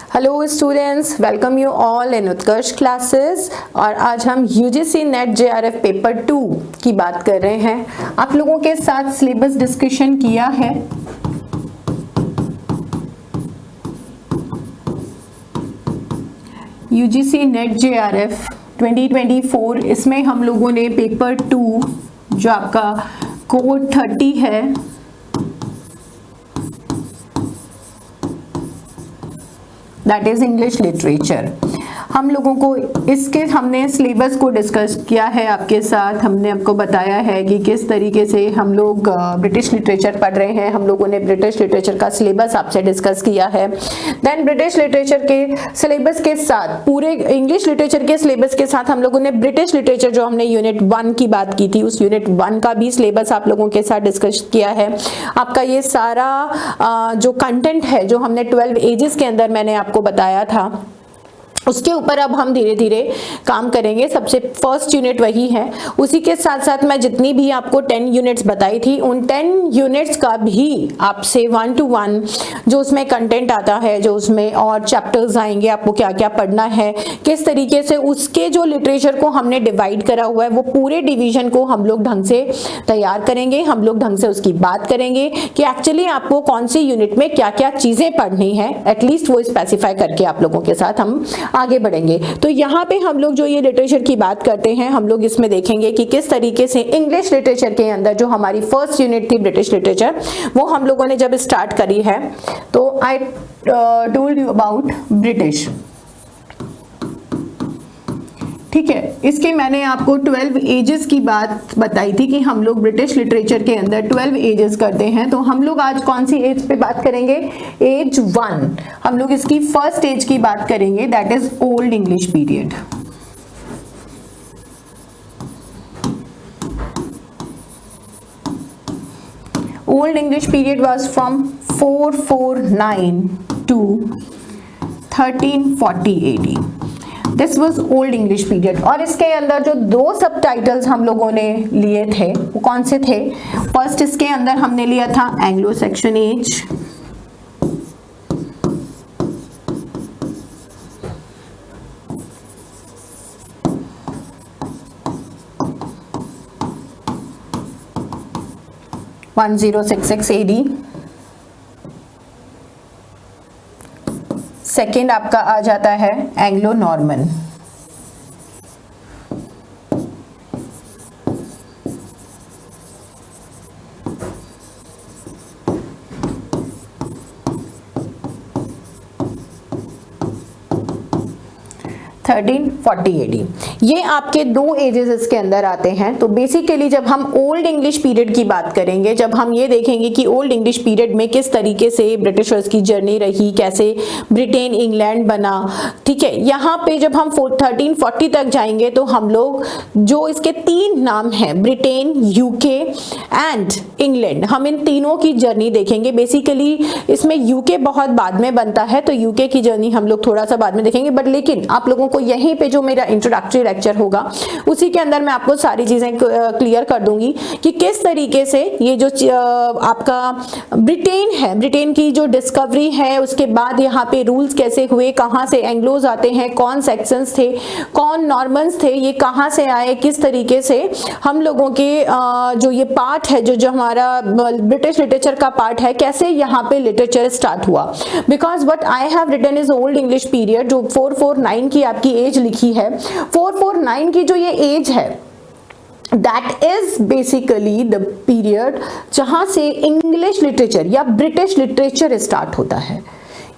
Hello students, welcome you all in Utkarsh classes. और आज हम यूजीसी नेट जेआरएफ पेपर 2 की बात कर रहे हैं। आप लोगों के साथ सिलेबस डिस्कशन किया है। यूजीसी नेट जेआरएफ 2024, इसमें हम लोगों ने पेपर 2 जो आपका कोड 30 है, दैट इज इंग्लिश लिटरेचर। हम लोगों को इसके हमने सिलेबस को डिस्कस किया है आपके साथ। हमने आपको बताया है कि किस तरीके से हम लोग ब्रिटिश लिटरेचर पढ़ रहे हैं। हम लोगों ने ब्रिटिश लिटरेचर का सिलेबस आपसे डिस्कस किया है। देन ब्रिटिश लिटरेचर के सिलेबस के साथ, पूरे इंग्लिश लिटरेचर के सिलेबस के साथ हम लोगों ने ब्रिटिश लिटरेचर जो हमने यूनिट 1 की बात की थी, उस यूनिट 1 का भी सिलेबस आप लोगों के साथ डिस्कस किया है। आपका ये सारा जो कंटेंट है जो हमने 12 एजेस के अंदर मैंने आपको बताया था, उसके ऊपर अब हम धीरे धीरे काम करेंगे। सबसे फर्स्ट यूनिट वही है। उसी के साथ साथ मैं जितनी भी आपको 10 यूनिट्स बताई थी, उन 10 यूनिट्स का भी आपसे 1 to 1 जो उसमें कंटेंट आता है, जो उसमें और चैप्टर्स आएंगे, आपको क्या क्या पढ़ना है, किस तरीके से उसके जो लिटरेचर को हमने डिवाइड करा हुआ है, वो पूरे डिवीजन को हम लोग ढंग से तैयार करेंगे। हम लोग ढंग से उसकी बात करेंगे कि एक्चुअली आपको कौन सी यूनिट में क्या क्या चीजें पढ़नी है, एटलीस्ट वो स्पेसिफाई करके आप लोगों के साथ हम आगे बढ़ेंगे। तो यहाँ पे हम लोग जो ये लिटरेचर की बात करते हैं, हम लोग इसमें देखेंगे कि किस तरीके से इंग्लिश लिटरेचर के अंदर जो हमारी फर्स्ट यूनिट थी ब्रिटिश लिटरेचर, वो हम लोगों ने जब स्टार्ट करी है, तो I told you about British. ठीक है, इसके मैंने आपको 12 एजेस की बात बताई थी कि हम लोग ब्रिटिश लिटरेचर के अंदर 12 एजेस करते हैं। तो हम लोग आज कौन सी एज पे बात करेंगे? एज 1। हम लोग इसकी फर्स्ट एज की बात करेंगे, that is old English period. Old English period was from 449 to 1340 AD। This was old English period. और इसके अंदर जो 2 सब टाइटल्स हम लोगों ने लिए थे, वो कौन से थे? फर्स्ट इसके अंदर हमने लिया था Anglo Saxon age, (1066 AD). Second आपका आ जाता है एंग्लो नॉर्मन, (1340 AD). ये आपके 2 एजेस इसके अंदर आते हैं। तो बेसिकली जब हम ओल्ड इंग्लिश पीरियड की बात करेंगे, जब हम ये देखेंगे कि ओल्ड इंग्लिश पीरियड में किस तरीके से ब्रिटिशर्स की जर्नी रही, कैसे ब्रिटेन इंग्लैंड बना, ठीक है, यहाँ पे जब हम 1340 तक जाएंगे तो हम लोग जो इसके 3 नाम हैं, ब्रिटेन, यूके एंड इंग्लैंड, हम इन तीनों की जर्नी देखेंगे। बेसिकली इसमें यूके बहुत बाद में बनता है, तो यूके की जर्नी हम लोग थोड़ा सा बाद में देखेंगे। बट लेकिन आप लोगों को यहीं पे जो मेरा इंट्रोडक्टरी लेक्चर होगा, उसी के अंदर मैं आपको सारी चीजें क्लियर कर दूंगी कि किस तरीके से ये जो आपका ब्रिटेन है, ब्रिटेन की जो डिस्कवरी है, उसके बाद यहाँ पे रूल्स कैसे हुए, कहाँ से एंग्लोज आते हैं, कौन सेक्शंस थे, कौन नॉर्मन्स थे, ये कहाँ से आए, किस तरीके से हम लोगों के जो ये पार्ट है, जो हमारा ब्रिटिश लिटरेचर का पार्ट है, कैसे यहाँ पे लिटरेचर स्टार्ट हुआ। Because what I have written is old English period, जो 449 की आपकी एज लिखी है, 449 की जो ये एज है, that is basically the period जहां से इंग्लिश लिटरेचर या ब्रिटिश लिटरेचर स्टार्ट होता है।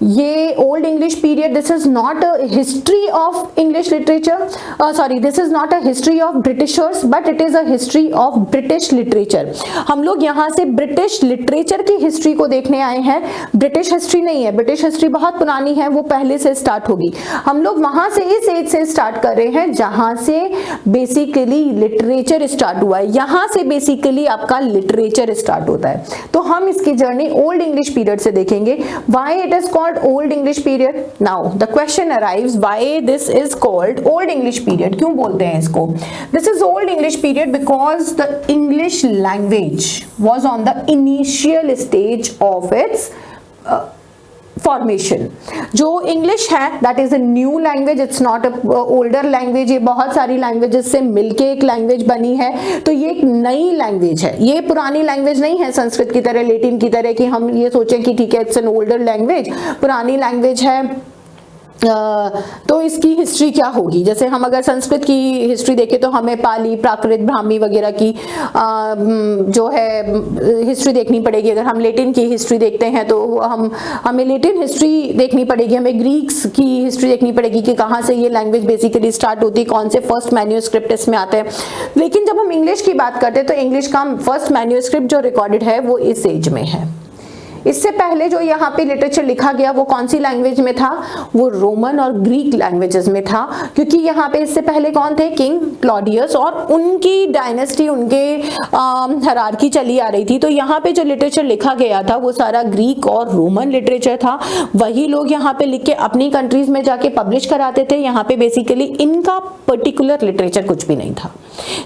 ये old English period, this is not a history of English literature, sorry, this is not a history of Britishers, but it is a history of British literature. हम लोग यहाँ से British literature की history को देखने आए हैं, ब्रिटिश हिस्ट्री नहीं है। ब्रिटिश हिस्ट्री बहुत पुरानी है, वो पहले से स्टार्ट होगी। हम लोग वहां से इस एज से स्टार्ट कर रहे हैं जहां से बेसिकली लिटरेचर स्टार्ट हुआ है। यहाँ से बेसिकली आपका लिटरेचर स्टार्ट होता है। तो हम इसकी जर्नी ओल्ड इंग्लिश पीरियड से देखेंगे। Why it is called old English period? Now the question arrives, why this is called old English period? क्यों बोलते हैं इसको? This is old English period because the English language was on the initial stage of its formation. जो English है that is a new language, it's not a older language, ये बहुत सारी languages से मिलके एक लैंग्वेज बनी है, तो ये एक नई लैंग्वेज है, ये पुरानी लैंग्वेज नहीं है संस्कृत की तरह, लेटिन की तरह कि हम ये सोचें कि ठीक है इट्स एन ओल्डर लैंग्वेज, पुरानी लैंग्वेज है। तो इसकी हिस्ट्री क्या होगी, जैसे हम अगर संस्कृत की हिस्ट्री देखें तो हमें पाली, प्राकृत, ब्राह्मी वगैरह की जो है हिस्ट्री देखनी पड़ेगी। अगर हम लेटिन की हिस्ट्री देखते हैं तो हमें लेटिन हिस्ट्री देखनी पड़ेगी, हमें ग्रीक्स की हिस्ट्री देखनी पड़ेगी कि कहाँ से ये लैंग्वेज बेसिकली स्टार्ट होती है, कौन से फर्स्ट मैन्यूस्क्रिप्ट इसमें आते हैं। लेकिन जब हम इंग्लिश की बात करते हैं तो इंग्लिश का फर्स्ट मैन्यूस्क्रिप्ट जो रिकॉर्डेड है वो इस एज में है। इससे पहले जो यहाँ पे लिटरेचर लिखा गया वो कौन सी लैंग्वेज में था, वो रोमन और ग्रीक लैंग्वेजेस में था, क्योंकि यहाँ पे इससे पहले कौन थे, किंग क्लॉडियस, और उनकी डायनेस्टी, उनके हायरार्की चली आ रही थी। तो यहाँ पे जो लिटरेचर लिखा गया था वो सारा ग्रीक और रोमन लिटरेचर था, वही लोग यहाँ पे लिख के अपनी कंट्रीज में जाके पब्लिश कराते थे। यहाँ पे बेसिकली इनका पर्टिकुलर लिटरेचर कुछ भी नहीं था,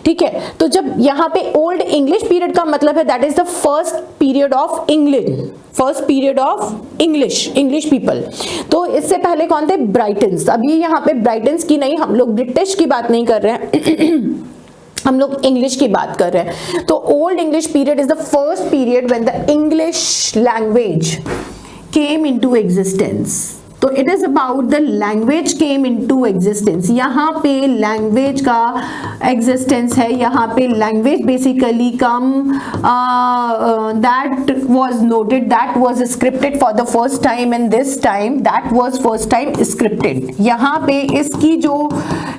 ठीक है। तो जब यहाँ पे ओल्ड इंग्लिश पीरियड का मतलब है that is the first period of England, first period of English people. तो इससे पहले कौन थे, ब्राइटन्स। अब ये यहाँ पे ब्राइटन्स की नहीं, हम लोग ब्रिटिश की बात नहीं कर रहे हैं हम लोग इंग्लिश की बात कर रहे हैं। तो old English period is the first period when the English language came into existence. तो it is about the language came into existence. यहाँ पे लैंग्वेज का एग्जिस्टेंस है, यहाँ पे language basically come that was noted, that was scripted for the first time, and this time that was first time scripted. यहाँ पे इसकी जो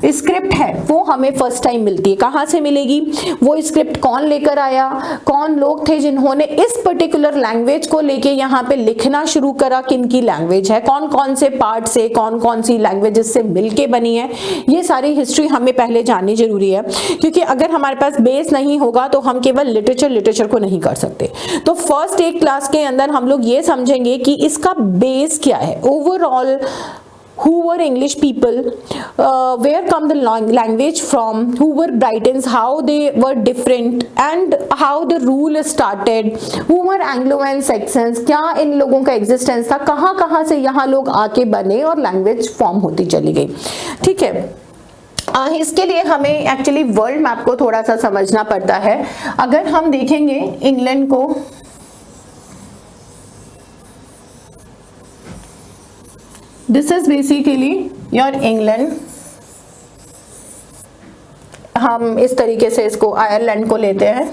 स्क्रिप्ट है वो हमें फर्स्ट टाइम मिलती है। कहाँ से मिलेगी, वो स्क्रिप्ट कौन लेकर आया, कौन लोग थे जिन्होंने इस पर्टिकुलर लैंग्वेज को लेके यहाँ पे लिखना शुरू करा, किन की लैंग्वेज है, कौन कौन से पार्ट से, कौन कौन सी लैंग्वेजेस से मिलके बनी है, ये सारी हिस्ट्री हमें पहले जाननी जरूरी है। क्योंकि अगर हमारे पास बेस नहीं होगा तो हम केवल लिटरेचर को नहीं कर सकते। तो फर्स्ट एक क्लास के अंदर हम लोग ये समझेंगे कि इसका बेस क्या है, overall who were English people, where come the language from, who were Britons, how they were different, and how the rule started, who were Anglo and Saxons, क्या इन लोगों का एग्जिस्टेंस था, कहाँ कहाँ से यहाँ लोग आके बने और लैंग्वेज फॉर्म होती चली गई, ठीक है। इसके लिए हमें एक्चुअली वर्ल्ड मैप को थोड़ा सा समझना पड़ता है। अगर हम देखेंगे इंग्लैंड को, this is basically your England, हम इस तरीके से इसको आयरलैंड को लेते हैं,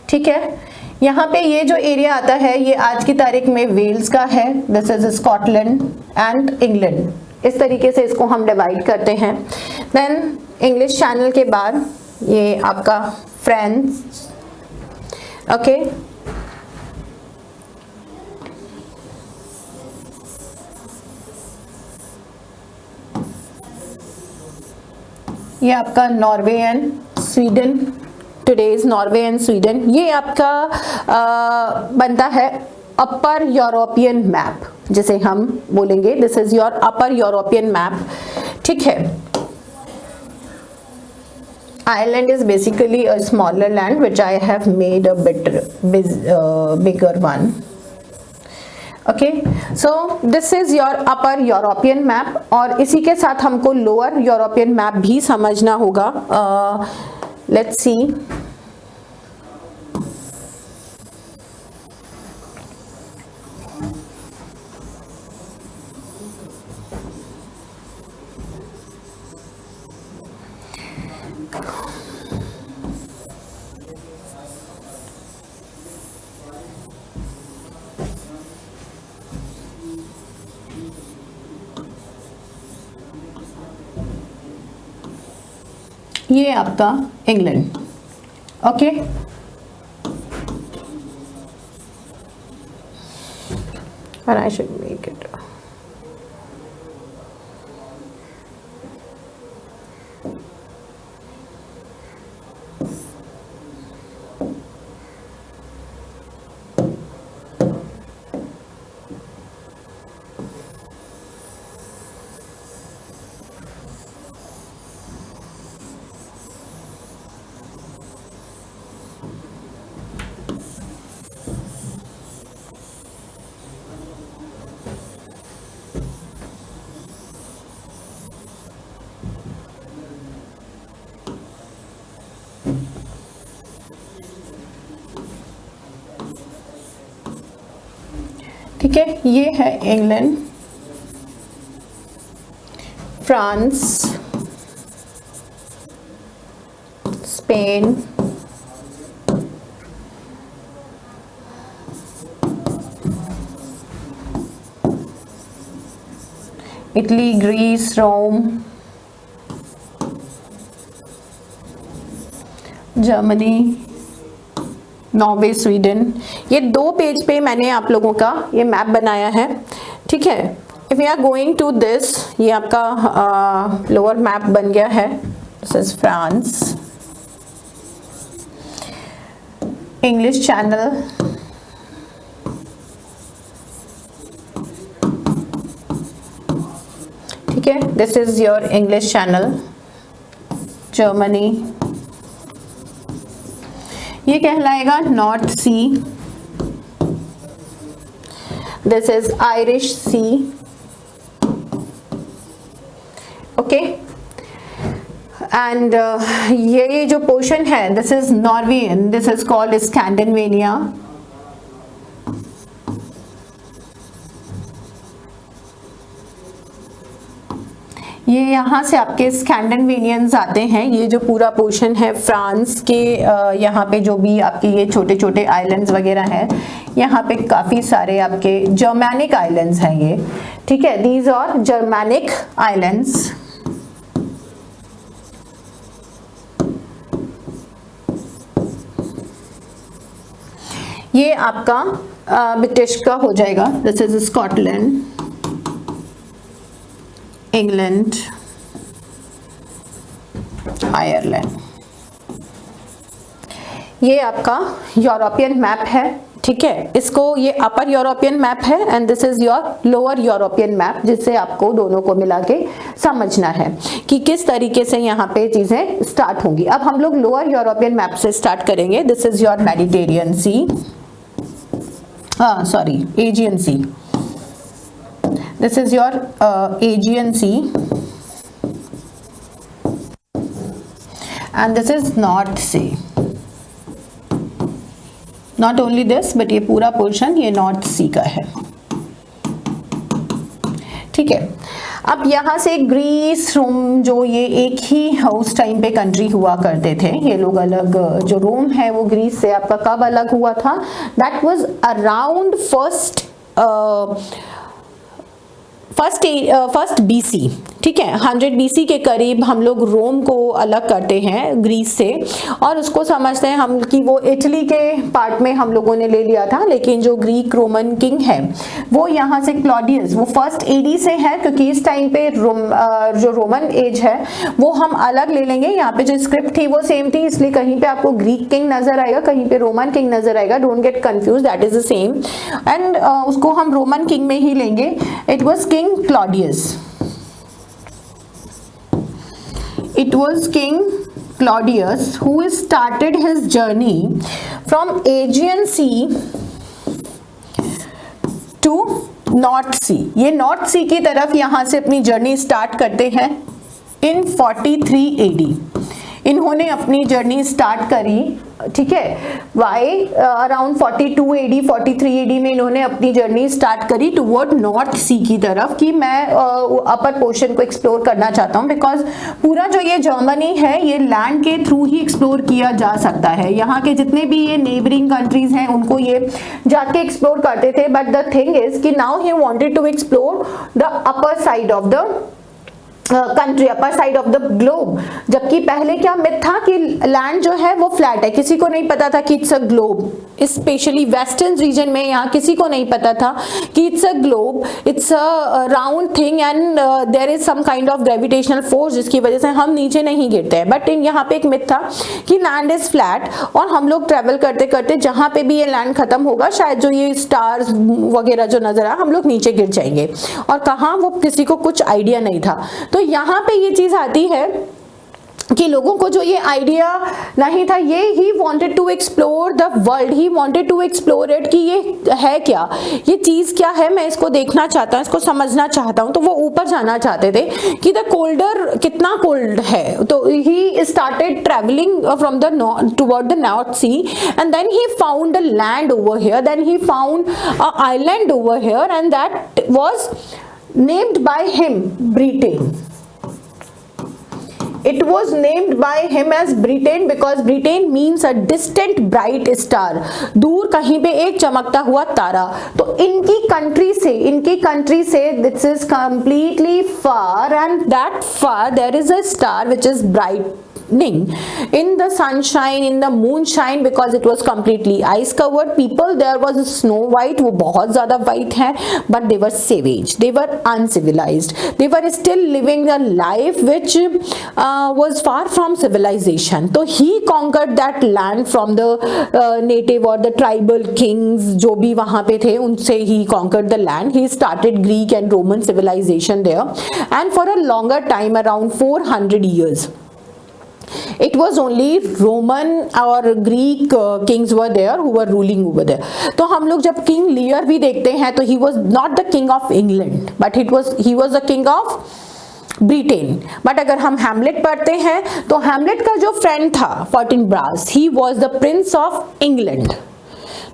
ठीक है। यहाँ पे ये जो एरिया आता है ये आज की तारीख में वेल्स का है, this is Scotland and England, इस तरीके से इसको हम डिवाइड करते हैं। देन इंग्लिश चैनल के बाद ये आपका फ्रांस, ओके, ये आपका Norway and Sweden, today's Norway and Sweden, ये आपका बनता है अपर यूरोपियन मैप, जिसे हम बोलेंगे this is your upper European map, ठीक है। Ireland is basically a smaller land which I have made a bit bigger one. Okay, so this is your upper European map, और इसी के साथ हमको लोअर यूरोपियन मैप भी समझना होगा। लेट्स सी, ये आपका England, okay, and I should make it ठीक है, ये है England, France, Spain, Italy, Greece, Rome, Germany, Norway, Sweden. ये 2 पेज पे मैंने आप लोगों का ये मैप बनाया है, ठीक है। If we are going to this, ये आपका लोअर मैप बन गया है। This is France, English channel, ठीक है, this is your English channel, Germany, ये कहलाएगा north sea, this is Irish sea, okay. And ये जो पोर्शन है this is Norwegian, this is called Scandinavia, ये यहाँ से आपके स्कैंडिनेवियंस आते हैं। ये जो पूरा पोर्शन है फ्रांस के, यहाँ पे जो भी आपके ये छोटे छोटे आइलैंड्स वगैरह हैं, यहाँ पे काफ़ी सारे आपके जर्मैनिक आइलैंड्स हैं ये, ठीक है, दीज आर जर्मैनिक आइलैंड्स। ये आपका ब्रिटिश का हो जाएगा, this is Scotland, England, Ireland. ये आपका यूरोपियन मैप है, ठीक है। इसको ये अपर यूरोपियन मैप है and this is your lower European map, जिससे आपको दोनों को मिला के समझना है कि किस तरीके से यहाँ पे चीजें स्टार्ट होंगी। अब हम लोग लोअर यूरोपियन मैप से स्टार्ट करेंगे। This is your Mediterranean sea, sorry Aegean sea, this is your Aegean Sea and this is North Sea. Not only this but ये पूरा पोर्शन ये नॉर्थ सी का है, ठीक है। अब यहाँ से ग्रीस, रोम, जो ये एक ही उस टाइम पे कंट्री हुआ करते थे, ये लोग अलग, जो रोम है वो ग्रीस से आपका कब अलग हुआ था? That was around first BC, ठीक है, 100 बीसी के करीब हम लोग रोम को अलग करते हैं ग्रीस से, और उसको समझते हैं हम कि वो इटली के पार्ट में हम लोगों ने ले लिया था। लेकिन जो ग्रीक रोमन किंग है वो यहाँ से क्लॉडियस, वो फर्स्ट एडी से है, क्योंकि इस टाइम पे जो रोमन एज है वो हम अलग ले लेंगे। यहाँ पे जो स्क्रिप्ट थी वो सेम थी, इसलिए कहीं पे आपको ग्रीक किंग नजर आएगा, कहीं पे रोमन किंग नजर आएगा, don't get confuse, that is the same. And उसको हम रोमन किंग में ही लेंगे। It was king Claudius. It was King Claudius who started his journey from Aegean Sea to North Sea. ये North Sea की तरफ यहाँ से अपनी जर्नी स्टार्ट करते हैं in 43 AD। इन्होंने अपनी जर्नी स्टार्ट करी, ठीक है, वाई अराउंड 42 AD 43 AD में इन्होंने अपनी जर्नी स्टार्ट करी टुवर्ड नॉर्थ सी की तरफ, कि मैं अपर पोर्शन को एक्सप्लोर करना चाहता हूँ, बिकॉज पूरा जो ये जर्मनी है ये लैंड के थ्रू ही एक्सप्लोर किया जा सकता है। यहाँ के जितने भी ये नेबरिंग कंट्रीज हैं उनको ये जाके एक्सप्लोर करते थे, बट द थिंग इज कि now he wanted to explore the upper side of the country, upper side of the globe. जबकि पहले क्या मिथ था कि लैंड जो है वो फ्लैट है, किसी को नहीं पता था कि it's a globe, specially western region में यहाँ किसी को नहीं पता था कि it's a globe, it's a round thing and there is some kind of gravitational force जिसकी वजह से हम नीचे नहीं गिरते हैं। बट यहाँ पे एक मिथ था कि लैंड इज फ्लैट, और हम लोग ट्रेवल करते करते जहाँ पे भी ये लैंड खत्म होगा, शायद जो ये स्टार्स वगैरह जो नजर आ, हम लोग नीचे गिर जाएंगे, और कहाँ वो किसी को कुछ आइडिया नहीं था। तो यहाँ पे ये चीज आती है कि लोगों को जो ये आइडिया नहीं था, ये he wanted to explore the world, he wanted to explore it, कि ये है क्या, ये चीज क्या है, मैं इसको देखना चाहता हूँ, इसको समझना चाहता हूँ। तो वो ऊपर जाना चाहते थे कि द कोल्डर कितना कोल्ड है। तो he started travelling from the north toward the north sea and then he found a land over here, then he found a island over here and that was named by him Britain. It was named by him as Britain because Britain means a distant bright star, दूर कहीं पे एक चमकता हुआ तारा। तो इनकी country से this is completely far and that far there is a star which is brightening in the sunshine, in the moonshine, because it was completely ice covered. People there was snow white, वो बहुत ज़्यादा white है, but they were savage, they were uncivilized, they were still living a life which was far from civilization. तो he conquered that land from the native or the tribal kings जो भी वहाँ पे थे, उनसे he conquered the land. He started Greek and Roman civilization there, and for a longer time, around 400 years, it was only Roman or Greek kings were there who were ruling over there. तो हम लोग जब King Lear भी देखते हैं तो he was not the king of England, but he was the king of Britain. But अगर हम हैमलेट पढ़ते हैं तो हैमलेट का जो फ्रेंड था Fortinbras, he was the prince of England.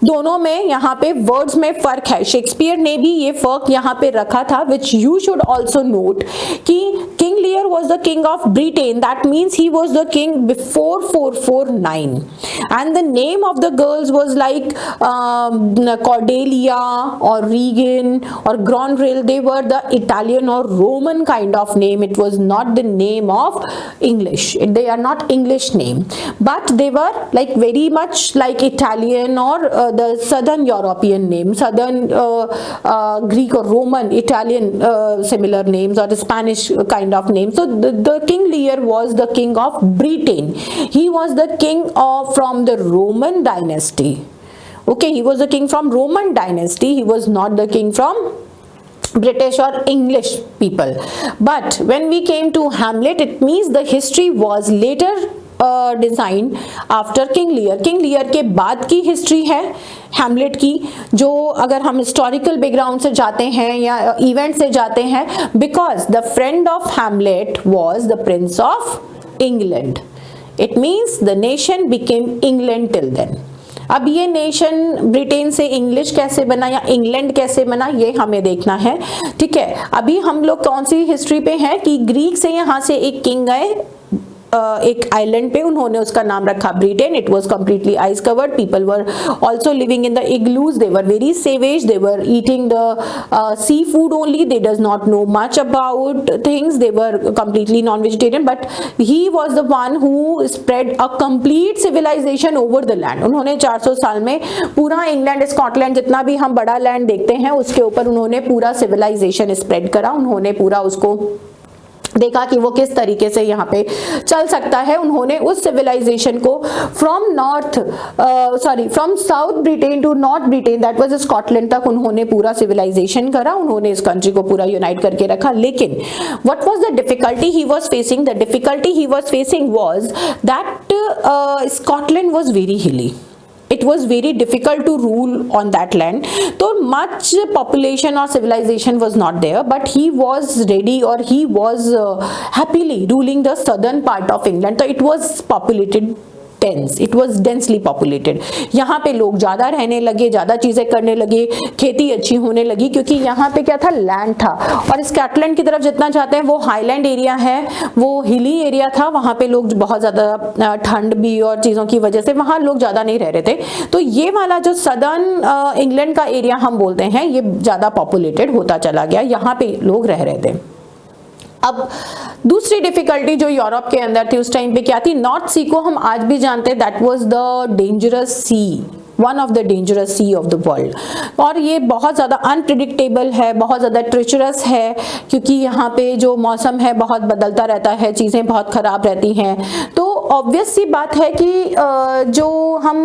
दोनों में यहाँ पे वर्ड्स में फर्क है, शेक्सपियर ने भी ये फर्क यहाँ पे रखा था, which you should also note कि King Lear was the king of Britain, that means he was the king before 449 and the name of the girls was like Cordelia और रीगन और Goneril, they were the Italian और Roman kind of name, it was not the name of English, they are not English name, but they were like very much like Italian or the southern European name, southern Greek or Roman, Italian similar names or the Spanish kind of names. So the King Lear was the king of Britain. He was the king of from the Roman dynasty. Okay, he was the king from Roman dynasty. He was not the king from British or English people. But when we came to Hamlet, it means the history was later design after King Lear. King Lear के बाद की history है Hamlet की, जो अगर हम historical background से जाते हैं या इवेंट से जाते हैं, because the friend of Hamlet was the prince of England, it means the nation became England till then. अब ये नेशन ब्रिटेन से इंग्लिश कैसे बना या इंग्लैंड कैसे बना, ये हमें देखना है। ठीक है, अभी हम लोग कौन सी हिस्ट्री पे हैं कि ग्रीक से यहाँ से एक किंग गए एक आइलैंड पे, उन्होंने उसका नाम रखा Britain. It was completely ice covered, people were also living in the igloos, they were very savage, they were eating the sea food only, they does not know much about things, they were completely non vegetarian, but he was the one who spread a complete civilisation over the land. उन्होंने 400 साल में पूरा England, Scotland, जितना भी हम बड़ा land देखते हैं उसके ऊपर उन्होंने पूरा सिविलाइजेशन स्प्रेड करा। उन्होंने पूरा उसको देखा कि वो किस तरीके से यहाँ पे चल सकता है। उन्होंने उस सिविलाइजेशन को from south Britain to north Britain, that was Scotland तक उन्होंने पूरा सिविलाइजेशन करा। उन्होंने इस कंट्री को पूरा यूनाइट करके रखा। लेकिन what was the difficulty he was facing? The difficulty he was facing was that Scotland was very हिली. It was very difficult to rule on that land. So much population or civilization was not there, but he was ready or he was happily ruling the southern part of England. So it was populated dense, it was densely populated. यहाँ पे लोग ज़्यादा रहने लगे, ज़्यादा चीज़ें करने लगे, खेती अच्छी होने लगी, क्योंकि यहाँ पे क्या था, लैंड था। और स्कॉटलैंड की तरफ जितना जाते हैं वो हाईलैंड एरिया है, वो हिली एरिया था, वहाँ पे लोग बहुत ज़्यादा ठंड भी और चीज़ों की वजह से वहाँ लोग ज़्यादा नहीं रह रहे थे। तो ये वाला जो सदर्न इंग्लैंड का एरिया हम बोलते हैं, ये ज़्यादा पॉपुलेटेड होता चला गया, यहाँ पे लोग रह रहे थे। अब दूसरी डिफिकल्टी जो यूरोप के अंदर थी उस टाइम पे क्या थी? नॉर्थ सी को हम आज भी जानते हैं, that was the dangerous sea, one of the dangerous sea of the world. और ये बहुत ज़्यादा अनप्रिडिक्टेबल है, बहुत ज़्यादा ट्रेचरस है, क्योंकि यहाँ पे जो मौसम है बहुत बदलता रहता है, चीज़ें बहुत ख़राब रहती हैं। तो ऑब्वियस सी बात है कि जो हम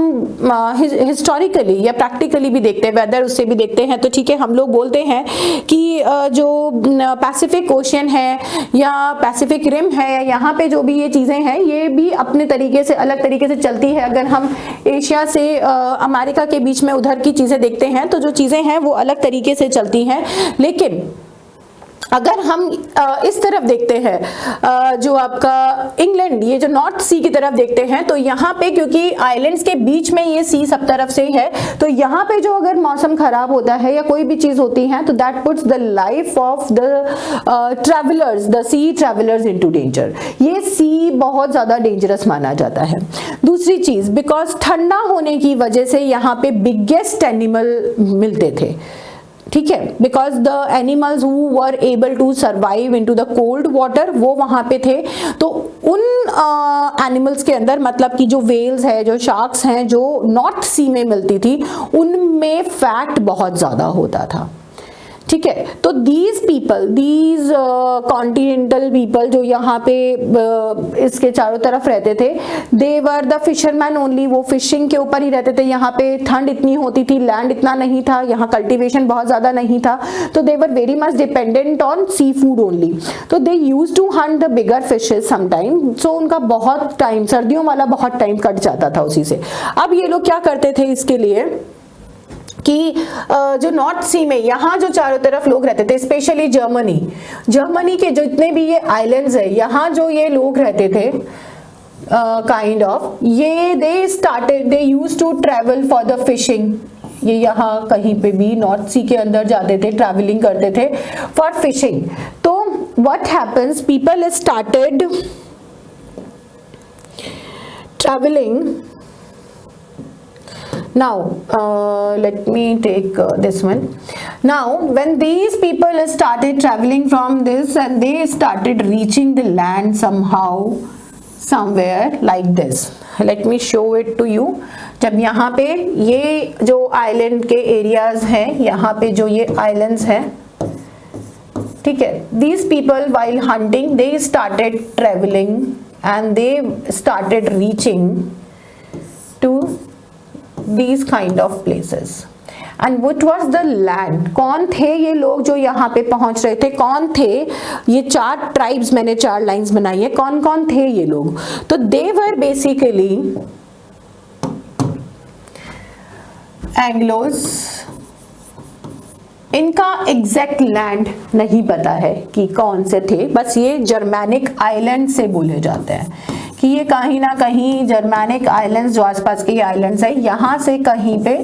हिस्टोरिकली या प्रैक्टिकली भी देखते हैं, वेदर उससे भी देखते हैं, तो ठीक है, हम लोग बोलते हैं कि जो पैसिफिक ओशियन है या पैसिफिक रिम है, यहाँ पे जो भी ये चीज़ें हैं ये भी अपने तरीके से अलग तरीके से चलती है। अगर हम एशिया से अमेरिका के बीच में उधर की चीज़ें देखते हैं तो जो चीज़ें हैं वो अलग तरीके से चलती हैं। लेकिन अगर हम इस तरफ देखते हैं, जो आपका इंग्लैंड, ये जो नॉर्थ सी की तरफ देखते हैं, तो यहाँ पे क्योंकि आइलैंड्स के बीच में ये सी सब तरफ से है, तो यहाँ पे जो अगर मौसम खराब होता है या कोई भी चीज होती है तो that puts the life of the travellers, the sea travellers into danger. ये सी बहुत ज्यादा डेंजरस माना जाता है। दूसरी चीज, बिकॉज ठंडा होने की वजह से यहाँ पे बिगेस्ट एनिमल मिलते थे, ठीक है, because the animals who were able to survive into the cold water वो वहां पे थे। तो उन एनिमल्स के अंदर, मतलब कि जो वेल्स है, जो शार्क्स हैं, जो नॉर्थ सी में मिलती थी, उनमें फैट बहुत ज्यादा होता था, ठीक है। तो these people, these continental people जो यहाँ पे इसके चारों तरफ रहते थे, दे वर द फिशरमैन ओनली, वो फिशिंग के ऊपर ही रहते थे। यहाँ पे ठंड इतनी होती थी, लैंड इतना नहीं था, यहाँ कल्टीवेशन बहुत ज्यादा नहीं था, तो they were very much dependent on sea food only. तो they use to hunt the bigger fishes sometime, so उनका बहुत टाइम, सर्दियों वाला बहुत टाइम कट जाता था उसी से। अब ये लोग क्या करते थे इसके लिए कि जो नॉर्थ सी में यहाँ जो चारों तरफ लोग रहते थे, स्पेशली जर्मनी के जो इतने भी ये आइलैंड्स है, यहाँ जो ये लोग रहते थे काइंड ऑफ, ये they used to travel for the fishing. ये यहाँ कहीं पे भी नॉर्थ सी के अंदर जाते थे, ट्रैवलिंग करते थे फॉर फिशिंग। तो what happens, people started travelling. Now let me take this one. Now when these people started traveling from this and they started reaching the land somehow, somewhere like this, let me show it to you. जब यहाँ पे ये जो island के areas हैं, यहाँ पे जो ये आइलैंड्स हैं, ठीक है, these people while hunting they started traveling and they started reaching to these kind of places. And what was the land? कौन थे ये लोग जो यहाँ पे पहुंच रहे थे? कौन थे ये चार ट्राइब्स? मैंने चार लाइंस बनाई है, कौन कौन थे ये लोग? तो they were basically एंग्लोस। इनका एग्जैक्ट लैंड नहीं पता है कि कौन से थे, बस ये जर्मैनिक आइलैंड से बोले जाते हैं कि ये कहीं ना कहीं जर्मैनिक आइलैंड्स जो आसपास के आइलैंड्स है यहाँ से कहीं पे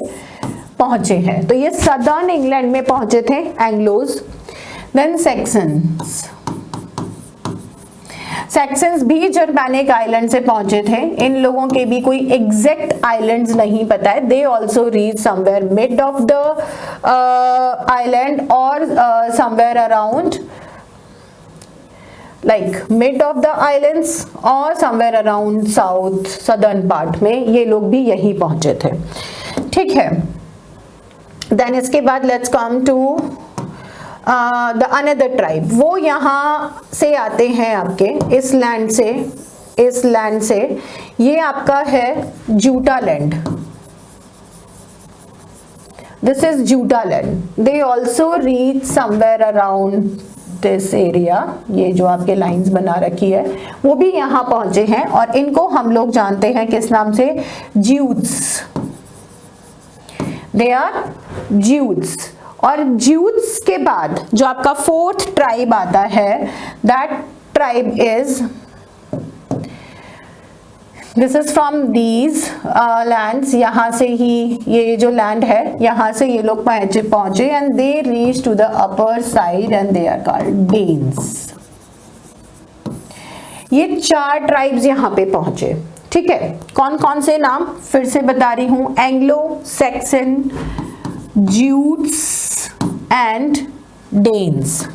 पहुंचे हैं। तो ये सदर्न इंग्लैंड में पहुंचे थे एंग्लोज। देन सेक्सन्स भी जर्मैनिक आइलैंड से पहुंचे थे। इन लोगों के भी कोई एग्जैक्ट आइलैंड्स नहीं पता है। They also reach somewhere mid of the island और somewhere around like mid of the islands और somewhere around south southern part में ये लोग भी यही पहुंचे थे, ठीक है। then इसके बाद let's come to the another tribe। वो यहाँ से आते हैं आपके इस लैंड से ये आपका है Jutland. this is Jutland. they also reach somewhere around this area, ये जो आपके लाइंस बना रखी है वो भी यहाँ पहुंचे हैं और इनको हम लोग जानते हैं किस नाम से? ज्यूट्स। They are Jutes. और ज्यूट्स के बाद जो आपका फोर्थ ट्राइब आता है, that tribe is, this is from these lands. यहाँ से ही ये जो लैंड है यहाँ से ये लोग पहुंचे and they reach to the upper side and they are called Danes. ये चार ट्राइब्स यहाँ पे पहुंचे, ठीक है। कौन कौन से नाम फिर से बता रही हूं? Anglo Saxon, Jutes and Danes.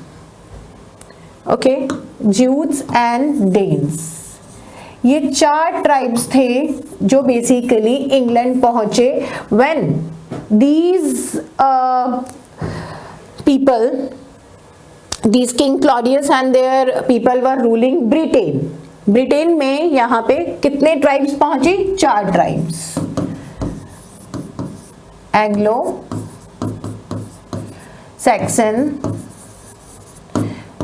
Okay, Jutes and Danes, ये चार ट्राइब्स थे जो बेसिकली इंग्लैंड पहुंचे when these people, these King Claudius and their people were ruling Britain, Britain में यहाँ पे कितने ट्राइब्स पहुंची? 4 tribes, Anglo Saxon,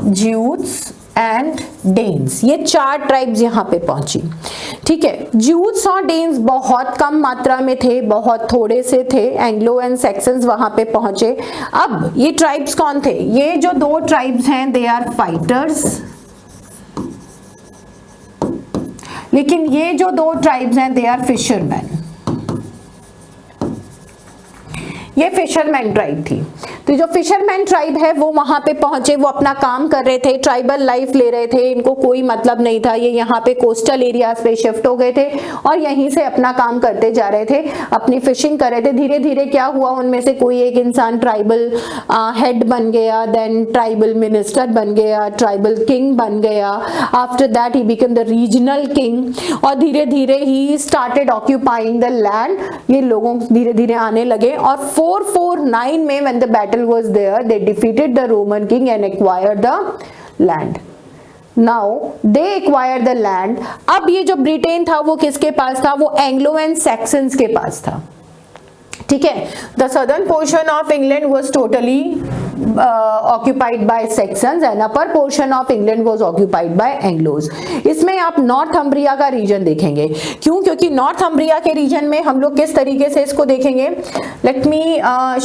Jutes and Danes, ये 4 ट्राइब्स यहाँ पे पहुंची। ठीक है, ज्यूट्स और डेन्स बहुत कम मात्रा में थे, बहुत थोड़े से थे, एंग्लो एंड सैक्सन्स वहां पे पहुंचे। अब ये ट्राइब्स कौन थे? ये जो 2 ट्राइब्स हैं दे आर फाइटर्स, लेकिन ये जो 2 ट्राइब्स हैं दे आर फिशरमैन। ये फिशरमैन ट्राइब थी। तो जो फिशरमैन ट्राइब है वो वहां पे पहुंचे, वो अपना काम कर रहे थे, ट्राइबल लाइफ ले रहे थे, इनको कोई मतलब नहीं था। ये यहाँ पे कोस्टल एरियाज पे शिफ्ट हो गए थे और यहीं से अपना काम करते जा रहे थे, अपनी फिशिंग कर रहे थे। धीरे धीरे क्या हुआ, उनमें से कोई एक इंसान ट्राइबल हेड बन गया, देन ट्राइबल मिनिस्टर बन गया, ट्राइबल किंग बन गया। After that he become the regional king और धीरे धीरे he started occupying the land. ये लोगों धीरे धीरे आने लगे और 449 में when the battle was there, they defeated the Roman king and acquired the land. Now they acquired the land. अब ये जो ब्रिटेन था वो किसके पास था? वो एंग्लो एंड सैक्सन्स के पास था। ठीक है, the southern portion of England was totally occupied by Saxons and upper portion of England was occupied by Anglos. इसमें आप नॉर्थम्ब्रिया का रीजन देखेंगे। क्यों? क्योंकि नॉर्थम्ब्रिया के रीजन में हम लोग किस तरीके से इसको देखेंगे, लेट मी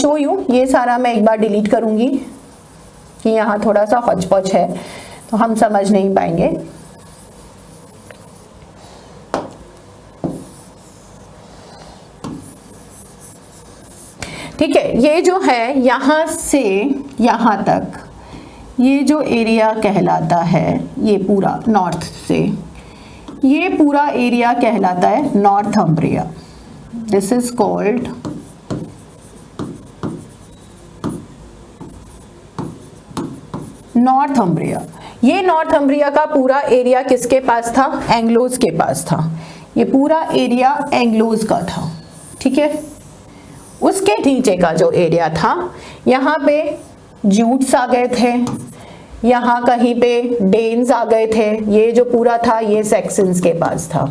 शो यू। ये सारा मैं एक बार डिलीट करूंगी कि यहाँ थोड़ा सा हौच-पौच है तो हम समझ नहीं पाएंगे। ठीक है, ये जो है यहाँ से यहाँ तक ये जो एरिया कहलाता है, ये पूरा नॉर्थ से ये पूरा एरिया कहलाता है Northumbria. This is called Northumbria. ये नॉर्थम्ब्रिया का पूरा एरिया किसके पास था? एंग्लोज के पास था। ये पूरा एरिया एंग्लोज का था। ठीक है, उसके नीचे का जो एरिया था यहाँ पे ज्यूट्स आ गए थे, यहाँ कहीं पे डेन्स आ गए थे, ये जो पूरा था ये सैक्सन्स के पास था।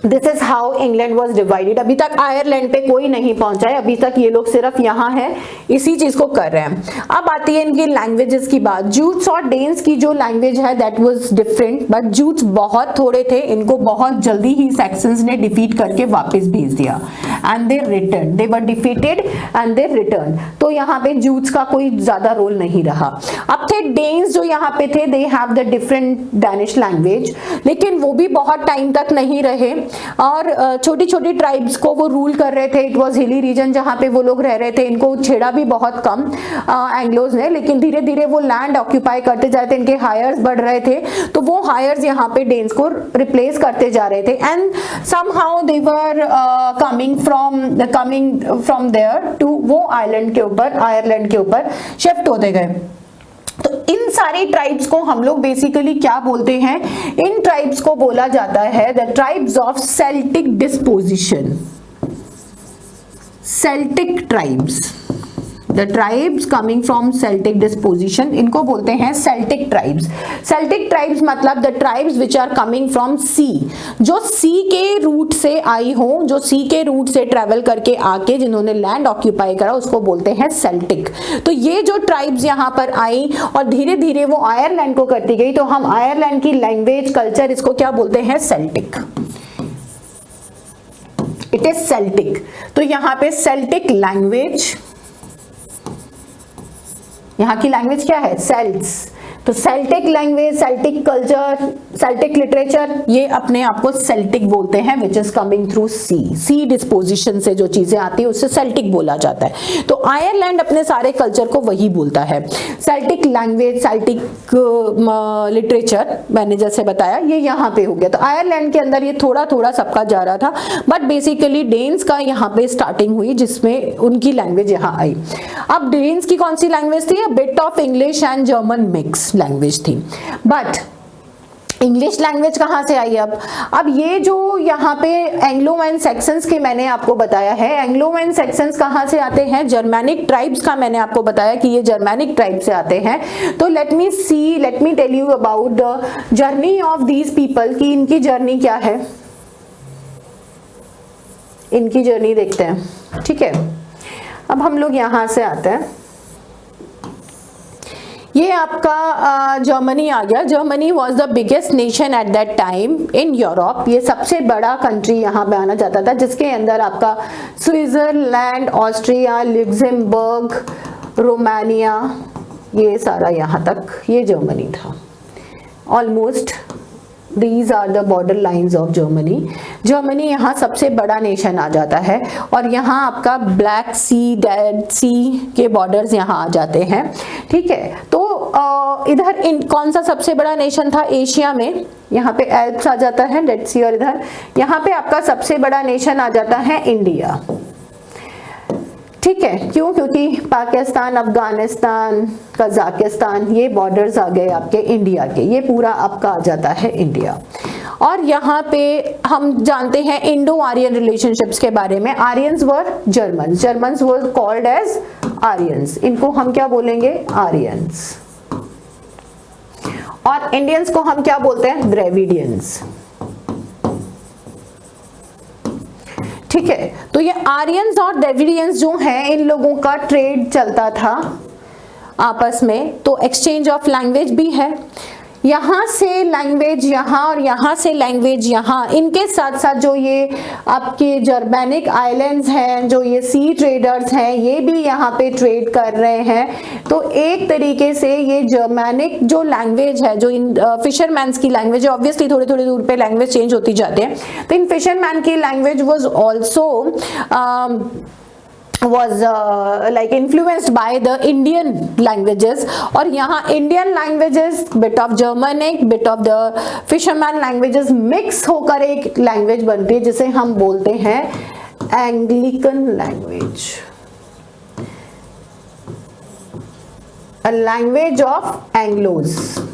This is how England was divided. अभी तक आयरलैंड पे कोई नहीं पहुंचा है, अभी तक ये लोग सिर्फ यहाँ है, इसी चीज को कर रहे हैं। अब आती है इनकी लैंग्वेजेस की बात। जूट्स और डेन्स की जो लैंग्वेज है that was different, but Jutes बहुत थोड़े थे, इनको बहुत जल्दी ही सैक्सन्स ने डिफीट करके वापस भेज दिया and they return, they were defeated and they return. तो यहाँ पे जूट्स का कोई ज्यादा रोल नहीं रहा। अब थे डेन्स जो यहाँ पे थे, they have the different Danish language, लेकिन वो भी बहुत टाइम तक नहीं रहे और छोटी छोटी ट्राइब्स को वो रूल कर रहे थे। इट वाज हिली रीजन जहाँ पे वो लोग रह रहे थे, इनको छेड़ा भी बहुत कम एंग्लोज ने, लेकिन धीरे धीरे वो लैंड ऑक्यूपाई करते जा रहे थे, इनके हायर्स बढ़ रहे थे, तो वो हायर्स यहाँ पे डेन्स को रिप्लेस करते जा रहे थे and somehow they were coming from there to वो आइलैंड के ऊपर, आयरलैंड के ऊपर शिफ्ट होते गए। तो इन सारी ट्राइब्स को हम लोग बेसिकली क्या बोलते हैं? इन ट्राइब्स को बोला जाता है the tribes of Celtic disposition. Celtic tribes, the tribes coming from Celtic disposition, इनको बोलते हैं सेल्टिक ट्राइब्स। सेल्टिक ट्राइब्स मतलब the tribes which are coming from sea, जो सी के रूट से आई हो, जो सी के रूट से ट्रेवल करके आके जिन्होंने लैंड ऑक्यूपाई करा, उसको बोलते हैं सेल्टिक। तो ये जो ट्राइब्स यहाँ पर आई और धीरे धीरे वो आयरलैंड को करती गई, तो हम आयरलैंड की लैंग्वेज, कल्चर, इसको क्या बोलते हैं? सेल्टिक। It is Celtic. तो यहाँ पे सेल्टिक लैंग्वेज, यहाँ की लैंग्वेज क्या है? सेल्ट्स। तो Celtic language, Celtic culture, Celtic literature, ये अपने आप को सेल्टिक बोलते हैं, which is coming through sea. Sea disposition से जो चीजें आती है उससे सेल्टिक बोला जाता है। तो आयरलैंड अपने सारे कल्चर को वही बोलता है। सेल्टिक लैंग्वेज, सेल्टिक लिटरेचर, मैंने जैसे बताया ये यहाँ पे हो गया। तो आयरलैंड के अंदर ये थोड़ा थोड़ा सबका जा रहा था, बट बेसिकली डेन्स का यहाँ पे स्टार्टिंग हुई जिसमें उनकी लैंग्वेज यहाँ आई। अब डेन्स की कौन सी लैंग्वेज थी? Bit of English and German mix language थी। बट इंग्लिश लैंग्वेज कहाँ से आई? अब ये जो यहाँ पे एंग्लो एंड सेक्सन्स के मैंने आपको बताया है, एंग्लो एंड सेक्सन्स कहाँ से आते हैं? जर्मैनिक ट्राइब्स का मैंने आपको बताया कि ये जर्मैनिक ट्राइब से आते हैं। तो let me tell you about the journey of these people, कि इनकी जर्नी क्या है, इनकी जर्नी देखते हैं। ठीक है, अब हम लोग यहाँ से आते हैं, ये आपका जर्मनी आ गया। Germany was the biggest nation at that time in Europe, ये सबसे बड़ा कंट्री यहाँ पे आना जाता था, जिसके अंदर आपका स्विट्जरलैंड, ऑस्ट्रिया, लग्जमबर्ग, रोमानिया, ये सारा यहाँ तक ये जर्मनी था। Almost These are the border lines of Germany. Germany यहाँ सबसे बड़ा नेशन आ जाता है, और यहाँ आपका ब्लैक सी, डेड सी के बॉर्डर्स यहाँ आ जाते हैं। ठीक है, तो इधर कौन सा सबसे बड़ा नेशन था एशिया में? यहाँ पे एल्प्स आ जाता है, डेड सी, और इधर यहाँ पे आपका सबसे बड़ा नेशन आ जाता है इंडिया। ठीक है, क्यों? क्योंकि पाकिस्तान, अफगानिस्तान, कजाकिस्तान, ये बॉर्डर्स आ गए आपके इंडिया के, ये पूरा आपका आ जाता है इंडिया। और यहाँ पे हम जानते हैं इंडो आर्यन रिलेशनशिप्स के बारे में। Aryans were Germans, Germans were called as Aryans, इनको हम क्या बोलेंगे? आर्यंस। और इंडियंस को हम क्या बोलते हैं? द्रविडियंस। ठीक है, तो ये आर्यंस और द्रविडियंस जो हैं, इन लोगों का ट्रेड चलता था आपस में, तो एक्सचेंज ऑफ लैंग्वेज भी है। यहाँ से लैंग्वेज यहाँ और यहाँ से लैंग्वेज यहाँ, इनके साथ साथ जो ये आपके जर्मैनिक आइलैंड्स हैं, जो ये सी ट्रेडर्स हैं, ये भी यहाँ पे ट्रेड कर रहे हैं। तो एक तरीके से ये जर्मैनिक जो लैंग्वेज है, जो इन फिशरमैन्स की लैंग्वेज है, ऑब्वियसली थोड़े थोड़े दूर पे लैंग्वेज चेंज होती जाते हैं, तो इन फिशरमैन की language was also was like influenced by the Indian languages। और यहाँ Indian languages, bit of Germanic, bit of the fisherman languages mix होकर एक language बनती है, जिसे हम बोलते हैं Anglican language, a language of Anglos।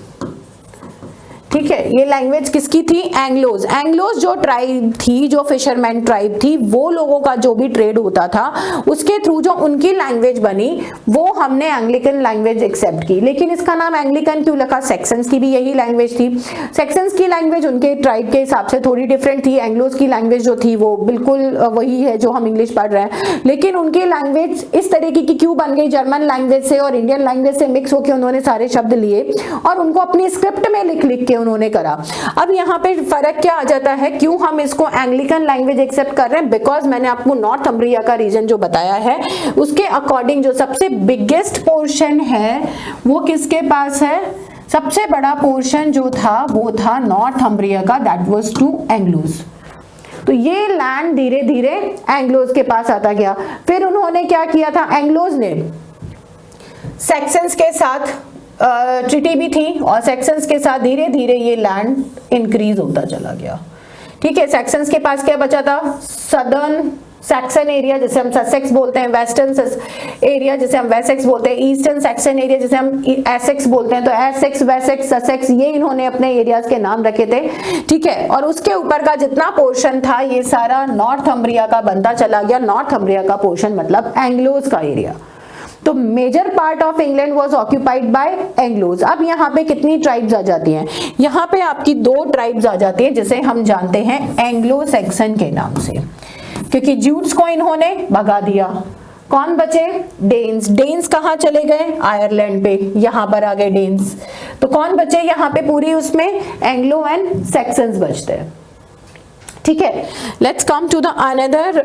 ठीक है, ये लैंग्वेज किसकी थी? एंग्लोज। एंग्लोज जो ट्राइब थी, जो फिशरमैन ट्राइब थी, वो लोगों का जो भी ट्रेड होता था, उसके थ्रू जो उनकी लैंग्वेज बनी, वो हमने एंग्लिकन लैंग्वेज एक्सेप्ट की। लेकिन इसका नाम एंग्लिकन क्यों रखा? सेक्शंस की भी यही लैंग्वेज थी। सेक्शंस की लैंग्वेज उनके ट्राइब के हिसाब से थोड़ी डिफरेंट थी। एंग्लोज की लैंग्वेज जो थी वो बिल्कुल वही है जो हम इंग्लिश पढ़ रहे हैं, लेकिन उनकी लैंग्वेज इस तरीके की क्यों बन गई? जर्मन लैंग्वेज से और इंडियन लैंग्वेज से मिक्स होकर उन्होंने सारे शब्द लिए और उनको अपनी स्क्रिप्ट में लिख लिख के उन्होंने करा। अब यहाँ पे फर्क क्या आ जाता है? क्यों हम इसको एंग्लिकन लैंग्वेज एक्सेप्ट कर रहे हैं? बिकॉज मैंने आपको नॉर्थम्ब्रिया का रीजन जो बताया है, उसके अकॉर्डिंग जो सबसे बिगेस्ट पोर्शन है वो किसके पास है? सबसे बड़ा पोर्शन जो था वो था नॉर्थम्ब्रिया का, दैट वाज टू एंग्लोज। तो ये लैंड धीरे धीरे एंग्लोज के पास आता गया। फिर उन्होंने क्या किया था? एंग्लोज ने सेक्शंस के साथ ट्रीटी भी थी, और सेक्शंस के साथ धीरे धीरे ये लैंड इंक्रीज होता चला गया। ठीक है, सेक्शंस के पास क्या बचा था? सदर्न सैक्सन एरिया जिसे हम ससेक्स बोलते हैं, वेस्टर्न एरिया जिसे हम वेसेक्स बोलते हैं, ईस्टर्न सैक्सन एरिया जिसे हम एसेक्स बोलते हैं। तो एसेक्स, वेसेक्स, ससेक्स, ये इन्होंने अपने एरियाज के नाम रखे थे। ठीक है, और उसके ऊपर का जितना पोर्शन था ये सारा नॉर्थम्ब्रिया का बनता चला गया। नॉर्थम्ब्रिया का पोर्शन मतलब एंग्लोज का एरिया। तो major part of England was occupied by Anglos. अब यहाँ पे कितनी ट्राइब्स आ जाती हैं? यहाँ पे आपकी 2 ट्राइब्स आ जाती हैं, जिसे हम जानते हैं एंग्लो सैक्सन के नाम से, क्योंकि ज्यूट्स को इन्होंने भगा दिया। कौन बचे? डेन्स। डेन्स कहाँ चले गए? आयरलैंड पे, यहाँ पर आ गए डेन्स। तो कौन बचे यहाँ पे? पूरी उसमें एंग्लो एंड सैक्सन्स बचते हैं। ठीक है, let's come to the another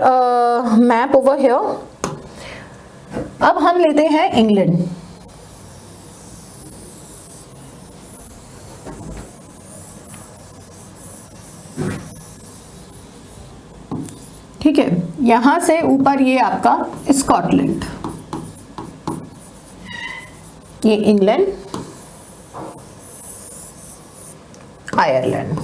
map over here. अब हम लेते हैं इंग्लैंड। ठीक है, यहां से ऊपर ये आपका स्कॉटलैंड, ये इंग्लैंड, आयरलैंड।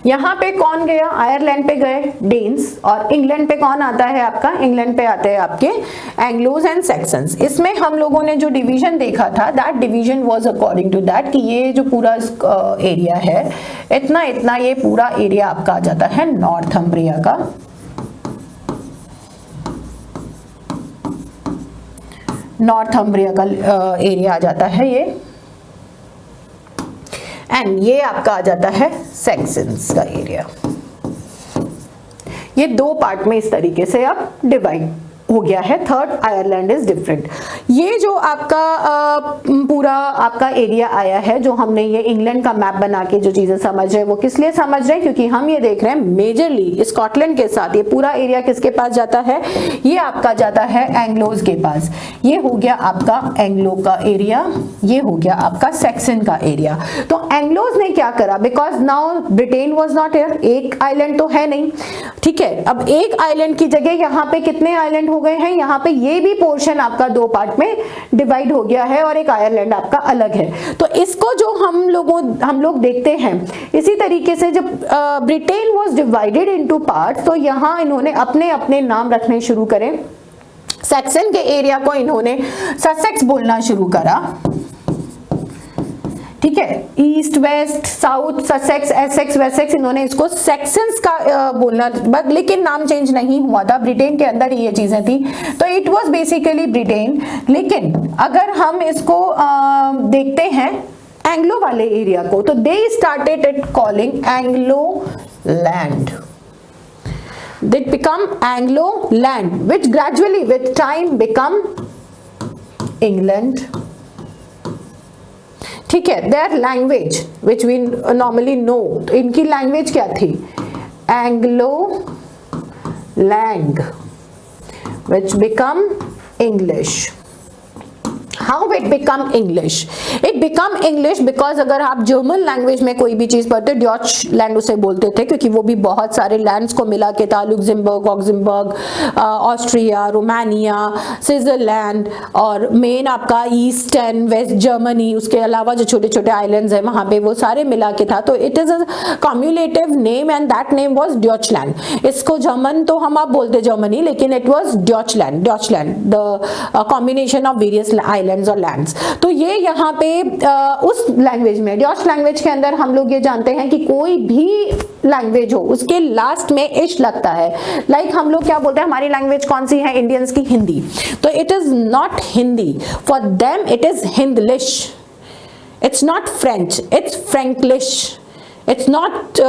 यहाँ पे कौन गया, आयरलैंड पे गए डेन्स, और इंग्लैंड पे कौन आता है आपका, इंग्लैंड पे आते हैं आपके एंग्लोज एंड सैक्सन्स। इसमें हम लोगों ने जो डिवीजन देखा था, that division was according to that कि ये जो पूरा एरिया है इतना इतना, ये पूरा एरिया आपका आ जाता है नॉर्थम्ब्रिया का। नॉर्थम्ब्रिया का एरिया आ जाता है ये, एंड ये आपका आ जाता है सैक्सन्स का एरिया। ये दो पार्ट में इस तरीके से अब डिवाइड हो गया है। Third, Ireland is different. ये जो आपका पूरा आपका एरिया आया है, जो हमने ये इंग्लैंड का मैप बना के जो चीजें समझ रहे हैं, वो किस लिए समझ रहे हैं, क्योंकि हम ये देख रहे हैं मेजरली स्कॉटलैंड के साथ ये पूरा एरिया किसके पास जाता है, ये आपका जाता है एंग्लोज के पास। ये हो गया आपका एंग्लो का एरिया, ये हो गया आपका सैक्सन का एरिया। तो एंग्लोज ने क्या करा, because now Britain was not here, एक आइलैंड तो है नहीं, ठीक है। अब एक आइलैंड की जगह यहाँ पे कितने आइलैंड हो गए हैं, यहाँ पे ये भी पोर्शन आपका दो पार्ट में डिवाइड हो गया है और एक आयरलैंड आपका अलग है। तो इसको जो हम लोग देखते हैं, इसी तरीके से जब Britain was divided into parts, तो यहाँ इन्होंने अपने अपने नाम रखने शुरू करे। सैक्सन के एरिया को इन्होंने ससेक्स बोलना शुरू करा, ठीक है, east west south Sussex Essex Wessex, इन्होंने इसको सेक्शंस का बोलना, बट लेकिन नाम चेंज नहीं हुआ था, ब्रिटेन के अंदर ही ये चीजें थी, तो इट वाज बेसिकली ब्रिटेन। लेकिन अगर हम इसको देखते हैं एंग्लो वाले एरिया को, तो they started it calling Anglo land, did become Anglo land, which gradually with time become England, ठीक है। their language which we normally know, तो इनकी लैंग्वेज क्या थी, Anglo lang, which become English। How it become English? It become English because अगर आप German language में कोई भी चीज पढ़ते, डच लैंड उसे बोलते थे, क्योंकि वो भी बहुत सारे लैंड्स को मिला के था, लुक्सेमबर्ग, ऑक्समबर्ग, ऑस्ट्रिया, रोमानिया, स्विट्जरलैंड, और मेन आपका ईस्ट एंड वेस्ट जर्मनी, उसके अलावा जो छोटे छोटे आइलैंड्स हैं वहां पे, वो सारे मिला के था। तो it is a cumulative name and that name was Deutschland. इसको जर्मन तो हम आप बोलते जर्मनी, लेकिन it was Deutschland, the combination of various islands और लैंड्स। तो ये यहाँ पे उस लैंग्वेज में, डच लैंग्वेज के अंदर हम लोग ये जानते हैं कि कोई भी लैंग्वेज हो उसके लास्ट में इश लगता है। लाइक हम लोग क्या बोलते हैं, हमारी लैंग्वेज कौन सी है इंडियंस की, हिंदी, तो it is not Hindi, for them it is Hinglish, it's not French, it's Franglish, it's not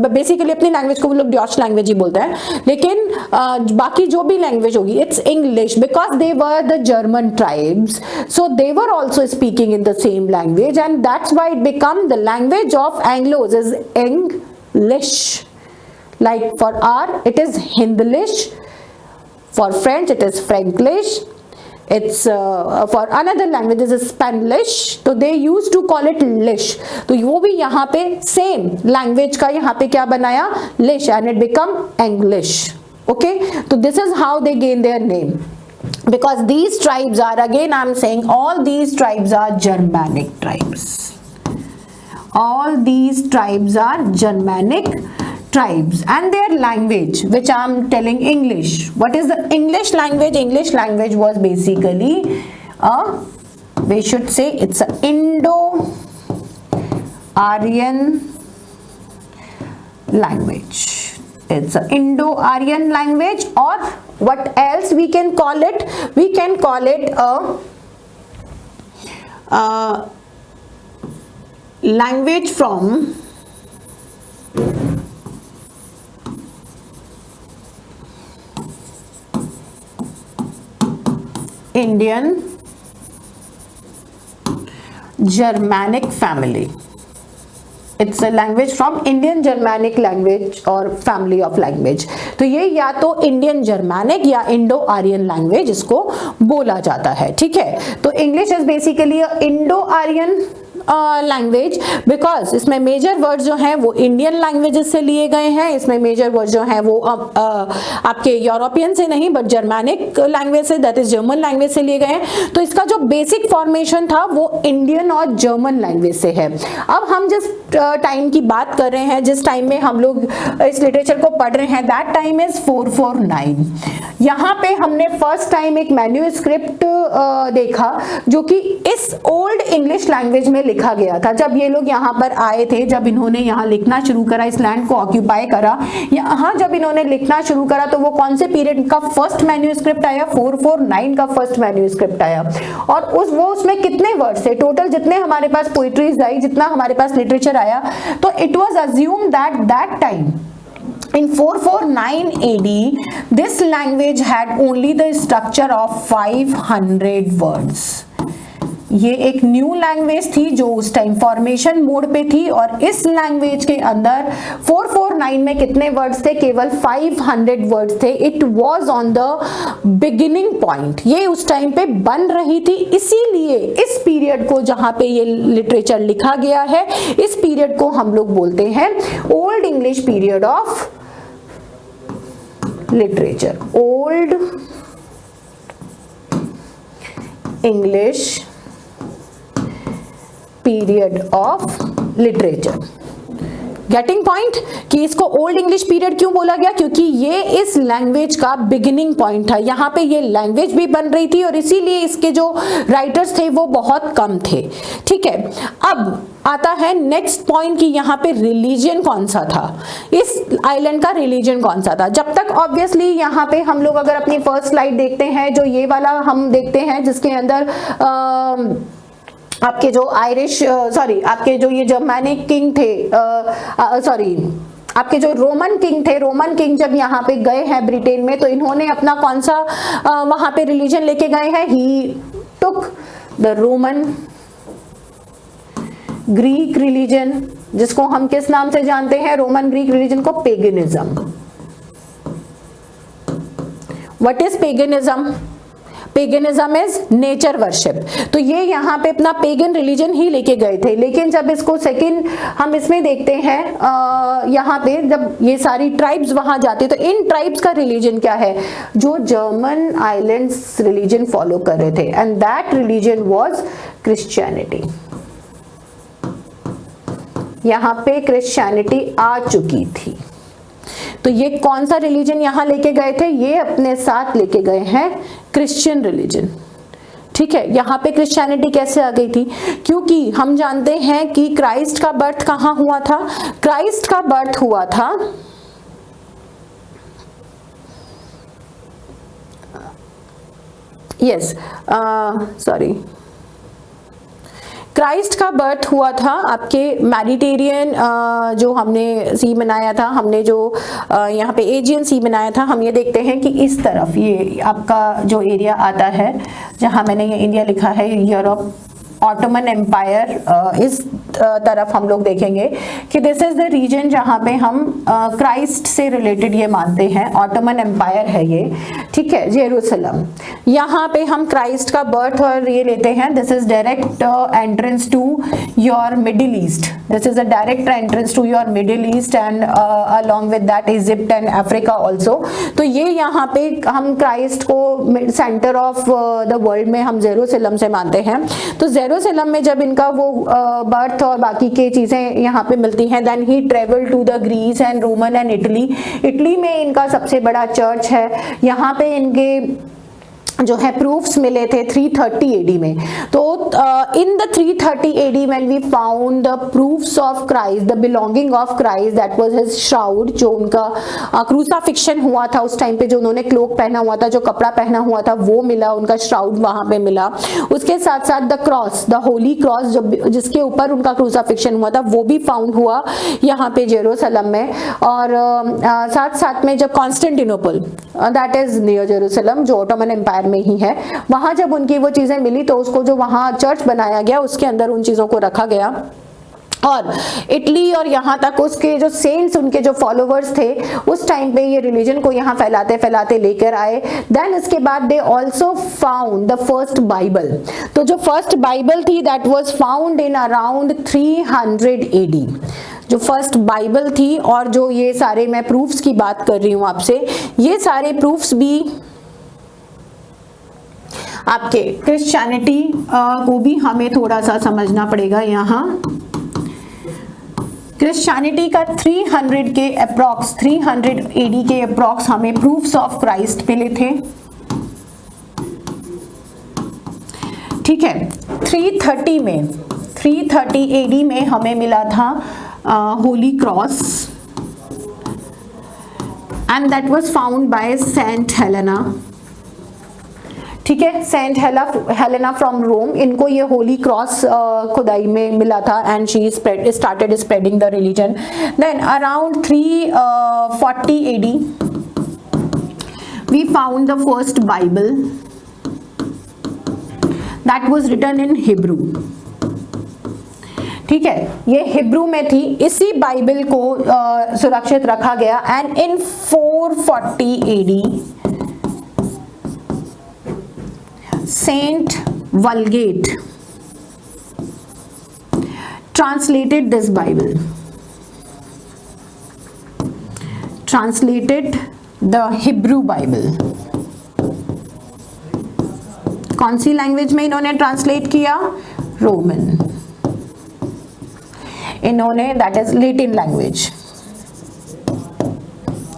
basically अपनी लैंग्वेज को वो लोग डच लैंग्वेज ही बोलते हैं, लेकिन बाकी जो भी लैंग्वेज होगी it's English, because they were the German tribes, so they were also speaking in the same language, and that's why it become the language of Anglos is English. Like for our it is Hinglish, for French it is Franglish, it's for another language is Spanish, तो they used to call it lish। तो वो भी यहाँ पे same language का यहाँ पे क्या बनाया, lish, and it become English। okay, तो this is how they gain their name, because these tribes are, again I'm saying, all these tribes are Germanic tribes, all these tribes are Germanic tribes, and their language, which I'm telling English. What is the English language? English language was basically we should say it's a Indo-Aryan language. It's an Indo-Aryan language, or what else we can call it? We can call it a language from Indian Germanic family। It's a language from Indian Germanic language और family of language। तो ये या तो Indian Germanic या Indo-Aryan language इसको बोला जाता है, ठीक है। तो English is basically a Indo-Aryan language because इसमें मेजर वर्ड जो हैं वो इंडियन लैंग्वेजेस से लिए गए हैं, इसमें मेजर वर्ड जो हैं वो आपके यूरोपियन से नहीं बट जर्मैनिक लैंग्वेज से, दैट इज जर्मन लैंग्वेज से लिए गए हैं। तो इसका जो बेसिक फॉर्मेशन था वो इंडियन और जर्मन लैंग्वेज से है। अब हम जिस टाइम की बात कर रहे हैं, जिस टाइम में हम लोग इस लिटरेचर को पढ़ रहे हैं, दैट टाइम इज 449। यहाँ पे हमने फर्स्ट टाइम एक मैन्यूस्क्रिप्ट देखा जो कि इस ओल्ड इंग्लिश लैंग्वेज में लिखा गया था। जब ये लोग यहाँ पर आए थे, जब इन्होंने यहाँ लिखना शुरू करा, इस लैंड को ऑक्यूपाई करा, यहाँ जब इन्होंने लिखना शुरू करा तो वो कौन से पीरियड का फर्स्ट मैन्यूस्क्रिप्ट आया? 449 का फर्स्ट मैन्यूस्क्रिप्ट आया। और उसमें कितने वर्ड्स थे टोटल? जितने हमारे पास पोइट्रीज आई, जितना हमारे पास लिटरेचर आया, तो it was assumed that time in 449 AD this language had only the structure of 500 words। ये एक न्यू लैंग्वेज थी जो उस टाइम फॉर्मेशन मोड पे थी, और इस लैंग्वेज के अंदर 449 में कितने वर्ड्स थे? केवल 500 वर्ड्स थे। It was on the beginning point, ये उस टाइम पे बन रही थी। इसीलिए इस पीरियड को, जहां पे ये लिटरेचर लिखा गया है, इस पीरियड को हम लोग बोलते हैं old English period of literature. Old English period of literature. Getting point कि इसको ओल्ड इंग्लिश पीरियड क्यों बोला गया? क्योंकि ये इस लैंग्वेज का बिगिनिंग पॉइंट था। यहाँ पे ये लैंग्वेज भी बन रही थी और इसीलिए इसके जो राइटर्स थे वो बहुत कम थे। ठीक है, अब आता है नेक्स्ट पॉइंट कि यहाँ पे रिलीजन कौन सा था, इस आइलैंड का रिलीजन कौन सा था। जब तक ऑब्वियसली यहाँ पे हम लोग अगर अपनी फर्स्ट स्लाइड देखते हैं, जो ये वाला हम देखते हैं जिसके अंदर आपके जो आपके जो ये जर्मैनिक किंग थे, आपके जो रोमन किंग थे, रोमन किंग जब यहाँ पे गए हैं ब्रिटेन में, तो इन्होंने अपना कौन सा वहां पे रिलीजन लेके गए हैं? He took the Roman Greek religion, जिसको हम किस नाम से जानते हैं? रोमन ग्रीक रिलीजन को paganism. What is paganism? Paganism is nature worship. तो ये यहाँ पे अपना पेगन रिलीजन ही लेके गए थे। लेकिन जब इसको सेकंड हम इसमें देखते हैं, यहाँ पे जब ये सारी ट्राइब्स वहां जाते, तो इन ट्राइब्स का रिलीजन क्या है? जो जर्मन आइलैंड्स रिलीजन फॉलो कर रहे थे, and that religion was Christianity. यहाँ पे क्रिश्चियनिटी आ चुकी थी। तो ये कौन सा रिलीजन यहाँ लेके गए थे? ये अपने साथ लेके गए हैं क्रिश्चियन रिलीजन। ठीक है, यहाँ पे क्रिश्चियनिटी कैसे आ गई थी? क्योंकि हम जानते हैं कि क्राइस्ट का बर्थ कहाँ हुआ था? क्राइस्ट का बर्थ हुआ था क्राइस्ट का बर्थ हुआ था आपके मेडिटेरियन, जो हमने सी बनाया था, हमने जो यहाँ पे एजियन सी बनाया था, हम ये देखते हैं कि इस तरफ ये आपका जो एरिया आता है, जहाँ मैंने ये इंडिया लिखा है, यूरोप, ऑटोमन एम्पायर, इस तरफ हम लोग देखेंगे कि दिस इज द रीजन जहाँ पे हम क्राइस्ट से रिलेटेड ये मानते हैं। ऑटोमन एम्पायर है ये, ठीक है, जेरूसलम। यहाँ पे हम क्राइस्ट का बर्थ और ये लेते हैं, this is direct entrance to your Middle East, this is a direct entrance to your Middle East and along with that Egypt and Africa also. तो ये यहाँ पे हम क्राइस्ट को सेंटर ऑफ द वर्ल्ड में हम जेरूसलम से मानते हैं। तो जेरूसलम में जब इनका वो बर्थ और बाकी के चीजें यहाँ पे मिलती हैं, then he travel to the Greece and Roman and Italy. Italy में इनका सबसे बड़ा चर्च है। यहाँ पे इनके जो है प्रूफ्स मिले थे 330 AD में। तो in the 330 AD when we found the proofs of Christ, the belonging of Christ, that was his shroud, जो उनका क्रूसाफिक्शन हुआ था उस टाइम पे, जो उन्होंने क्लोक पहना हुआ था, जो कपड़ा पहना हुआ था, वो मिला, उनका श्राउड वहां पे मिला। उसके साथ साथ the cross, the Holi cross, जिसके ऊपर उनका क्रूसाफिक्शन हुआ था, वो भी फाउंड हुआ यहाँ पे जेरूसलम में। और साथ साथ में जब Constantinople, that is near Jerusalem, जो ऑटोमन एम्पायर में ही है, वहां जब उनकी वो चीजें मिली तो उसको जो वहां चर्च बनाया गया उसके अंदर उन चीजों को रखा गया। और इटली और यहाँ तक उसके जो सेंट्स, उनके जो फॉलोवर्स थे उस टाइम पे ये रिलीजन को यहाँ फैलाते फैलाते लेकर आए। देन इसके बाद they also found the first Bible. तो जो फर्स्ट बाइबल थी that was found in around 300 AD, जो फर्स्ट बाइबल थी। और जो ये सारे मैं प्रूफ्स की बात कर रही हूँ आपसे, ये सारे प्रूफ्स भी आपके क्रिश्चियनिटी को भी हमें थोड़ा सा समझना पड़ेगा। यहाँ क्रिश्चियनिटी का 300 के अप्रॉक्स 300 AD के अप्रॉक्स हमें प्रूफ्स ऑफ क्राइस्ट मिले थे। ठीक है, 330 AD में हमें मिला था holy cross, and that was found by saint Helena. ठीक है, सेंट हेलेना फ्रॉम रोम, इनको ये होली क्रॉस खुदाई में मिला था, and she started spreading the religion. Then around 340 AD we found the first Bible that was written in Hebrew. ठीक है, ये हिब्रू में थी। इसी बाइबल को सुरक्षित रखा गया, and in 440 AD Saint Vulgate translated this Bible, translated the Hebrew Bible। कौन सी लैंग्वेज में इन्होंने ट्रांसलेट किया? रोमन। इन्होंने दैट इज लेटिन लैंग्वेज।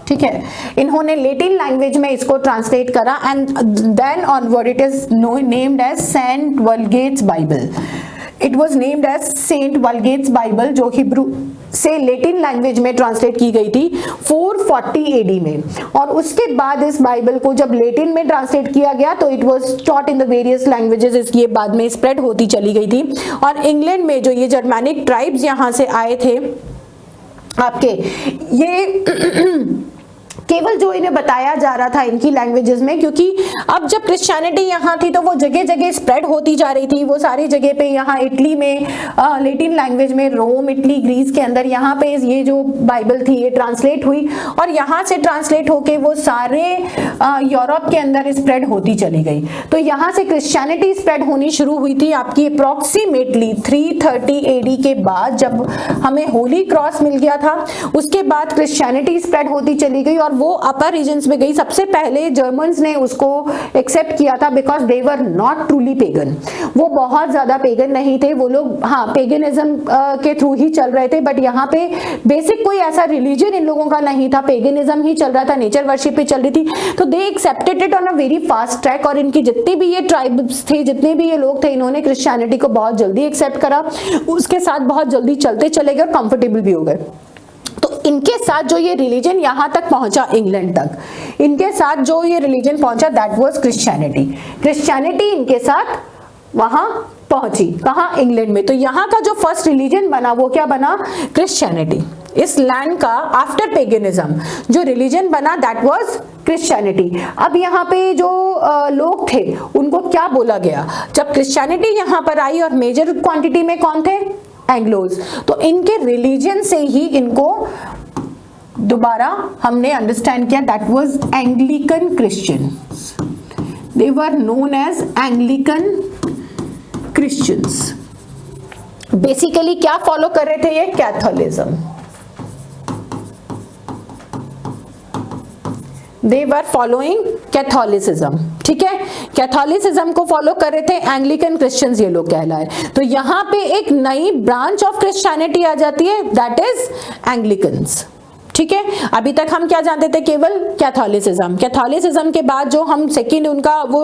ठीक है, इन्होंने लेटिन लैंग्वेज में इसको ट्रांसलेट करा, and then onward it is named as Saint Vulgate's Bible. It was named as Saint Vulgate's Bible, जो हिब्रू से लेटिन लैंग्वेज में ट्रांसलेट की गई थी 440 AD में। और उसके बाद इस बाइबल को जब लेटिन में ट्रांसलेट किया गया तो it was taught in the various languages, इसलिए बाद में स्प्रेड होती चली गई थी। और इंग्लैंड में जो ये जर्मैनिक ट्राइब्स यहाँ से आए थे आपके, ये केवल जो इन्हें बताया जा रहा था इनकी लैंग्वेजेस में, क्योंकि अब जब क्रिश्चियनिटी यहाँ थी तो वो जगह जगह स्प्रेड होती जा रही थी। वो सारी जगह पे, यहाँ इटली में लेटिन लैंग्वेज में, रोम, इटली, ग्रीस के अंदर यहाँ पे ये जो बाइबल थी ये ट्रांसलेट हुई, और यहाँ से ट्रांसलेट होके वो सारे यूरोप के अंदर स्प्रेड होती चली गई। तो यहाँ से क्रिश्चियनिटी स्प्रेड होनी शुरू हुई थी आपकी अप्रोक्सीमेटली 330 AD के बाद, जब हमें होली क्रॉस मिल गया था। उसके बाद क्रिश्चियनिटी स्प्रेड होती चली गई और वो अपर रीजन्स में गई। सबसे पहले जर्मन्स ने उसको एक्सेप्ट किया था because they were not truly pagan. वो बहुत ज्यादा पेगन नहीं थे, वो लोग हाँ पेगनिज्म के थ्रू ही चल रहे थे, बट यहाँ पे बेसिक कोई ऐसा रिलीजन इन लोगों का नहीं था, पेगनिज्म ही चल रहा था, नेचर वर्शिप पे चल रही थी। तो they accepted it on a very fast track, और इनकी जितनी भी ये ट्राइब्स थे, जितने भी ये लोग थे, इन्होंने क्रिश्चियनिटी को बहुत जल्दी एक्सेप्ट करा, उसके साथ बहुत जल्दी चलते चले गए और कंफर्टेबल भी हो गए। तो इनके साथ जो ये रिलीजन यहाँ तक पहुंचा, इंग्लैंड तक, इनके साथ जो ये रिलीजन पहुंचा दैट वाज क्रिश्चियनिटी। क्रिश्चियनिटी इनके साथ वहां पहुंची, कहाँ? इंग्लैंड में। तो यहाँ का जो फर्स्ट रिलीजन बना वो क्या बना? क्रिश्चियनिटी। इस लैंड का आफ्टर पेगनिज्म जो रिलीजन बना दैट वाज क्रिश्चियनिटी। अब यहाँ पे जो लोग थे उनको क्या बोला गया? जब क्रिश्चियनिटी यहाँ पर आई और मेजर क्वांटिटी में कौन थे? एंग्लोज। तो इनके रिलीजन से ही इनको दोबारा हमने अंडरस्टैंड किया that was Anglican Christians. They were known as Anglican Christians. Basically क्या फॉलो कर रहे थे ये? Catholicism. They were following Catholicism. ठीक है, कैथोलिसिज्म को फॉलो कर रहे थे, एंग्लिकन क्रिश्चियंस ये लोग कहलाए। तो यहाँ पे एक नई ब्रांच ऑफ क्रिश्चियनिटी आ जाती है दैट इज एंग्लिकन्स। ठीक है, अभी तक हम क्या जानते थे? केवल कैथोलिसिज्म। कैथोलिसिज्म के बाद जो हम सेकंड उनका वो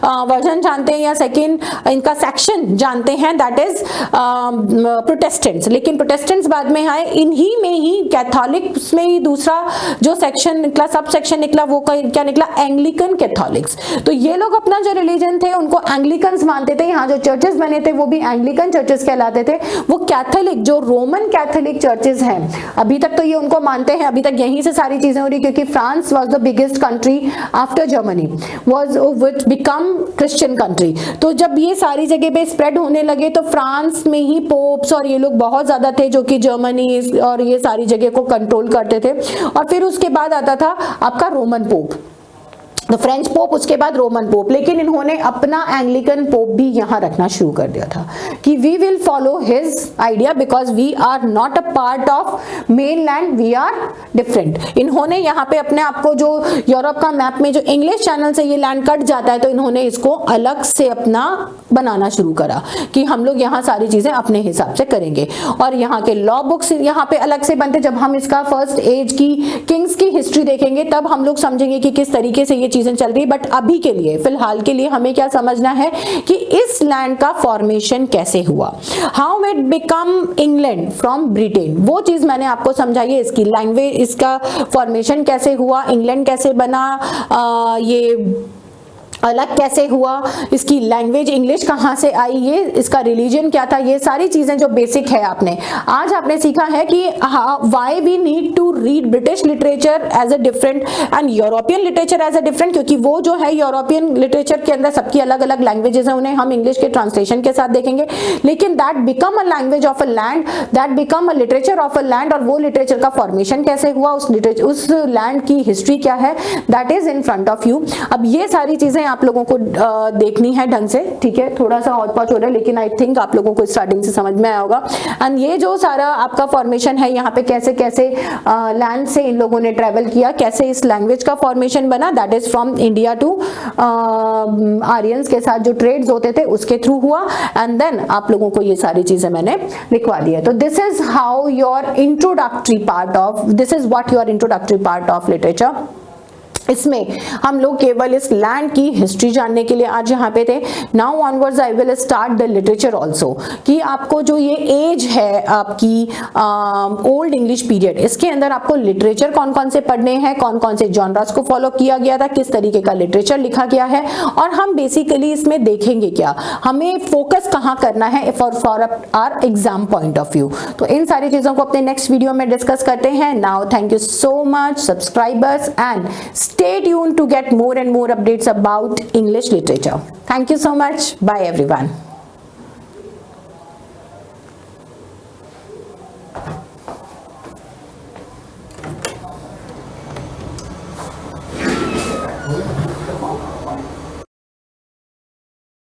वर्जन जानते हैं या सेकंड इनका सेक्शन जानते हैं दैट इज प्रोटेस्टेंट्स। लेकिन प्रोटेस्टेंट्स बाद में आए, इन्हीं में ही कैथोलिक्स में ही दूसरा जो सेक्शन निकला, सब सेक्शन निकला, वो क्या निकला? Anglican Catholics. तो ये लोग अपना जो रिलीजन थे उनको एंग्लिकन्स मानते थे। यहाँ जो चर्चेस बने थे वो भी एंग्लिकन चर्चेस कहलाते थे। वो कैथोलिक जो रोमन कैथोलिक चर्चेस हैं, अभी तक तो ये उनको मानते देखते हैं, अभी तक यहीं से सारी चीजें हो रही, क्योंकि France was the biggest country after Germany, was which become Christian country. तो जब ये सारी जगह पे स्प्रेड होने लगे तो फ्रांस में ही पोप्स और ये लोग बहुत ज्यादा थे जो कि जर्मनी और ये सारी जगह को कंट्रोल करते थे। और फिर उसके बाद आता था आपका रोमन पोप, तो फ्रेंच पोप, उसके बाद रोमन पोप। लेकिन इन्होंने अपना एंग्लिकन पोप भी यहाँ रखना शुरू कर दिया था कि we will follow his idea because we are not a part of main land, we are different. इन्होंने यहाँ पे अपने आप को, जो यूरोप का मैप में जो इंग्लिश चैनल से ये लैंड कट जाता है, तो इन्होंने इसको अलग से अपना बनाना शुरू करा कि हम लोग यहाँ सारी चीजें अपने हिसाब से करेंगे। और यहाँ के लॉ बुक्स यहाँ पे अलग से बनते। जब हम इसका फर्स्ट एज की किंग्स की हिस्ट्री देखेंगे तब हम लोग समझेंगे कि किस तरीके से ये चीजें चल रही। बट अभी के लिए, फिलहाल के लिए हमें क्या समझना है कि इस लैंड का फॉर्मेशन कैसे हुआ, how it become England from Britain, वो चीज मैंने आपको समझाई है। इसकी लैंग्वेज, इसका फॉर्मेशन कैसे हुआ, इंग्लैंड कैसे बना, ये अलग कैसे हुआ, इसकी लैंग्वेज इंग्लिश कहाँ से आई, ये इसका रिलीजन क्या था, ये सारी चीजें जो बेसिक है आपने आज आपने सीखा है कि why we need to read British literature as a different and European literature as a different, क्योंकि वो जो है यूरोपियन लिटरेचर के अंदर सबकी अलग अलग लैंग्वेजेस हैं, उन्हें हम इंग्लिश के ट्रांसलेशन के साथ देखेंगे। लेकिन that become a language of a land, that become a literature of a land, और वो लिटरेचर का फॉर्मेशन कैसे हुआ, उस लैंड की हिस्ट्री क्या है, that is in front of you. अब ये सारी चीजें आप लोगों को देखनी है ढंग से, ठीक है। थोड़ा सा हौच पौच हो रहा है लेकिन आई थिंक आप लोगों को स्टार्टिंग से समझ में आया होगा। एंड ये जो सारा आपका फॉर्मेशन है, यहाँ पे कैसे कैसे लैंड से इन लोगों ने ट्रेवल किया, कैसे इस लैंग्वेज का फॉर्मेशन बना, that is from India to Aryans के साथ जो ट्रेड्स होते थे उसके थ्रू हुआ। एंड देन आप लोगों को ये सारी चीजें मैंने लिखवा दी है। तो this is how your introductory part of, this is what your introductory part of literature. इसमें हम लोग केवल इस लैंड की हिस्ट्री जानने के लिए आज यहाँ पे थे। Now onwards I will start the literature also, कि आपको जो ये एज है आपकी ओल्ड इंग्लिश पीरियड, इसके अंदर आपको लिटरेचर कौन कौन से पढ़ने हैं, कौन कौन से जॉनरास को फॉलो किया गया था, किस तरीके का लिटरेचर लिखा गया है, और हम बेसिकली इसमें देखेंगे क्या, हमें फोकस कहाँ करना है for our exam point of view. तो इन सारी चीजों को अपने नेक्स्ट वीडियो में डिस्कस करते हैं। Now thank you so much subscribers and stay tuned to get more and more updates about English literature. Thank you so much. Bye everyone.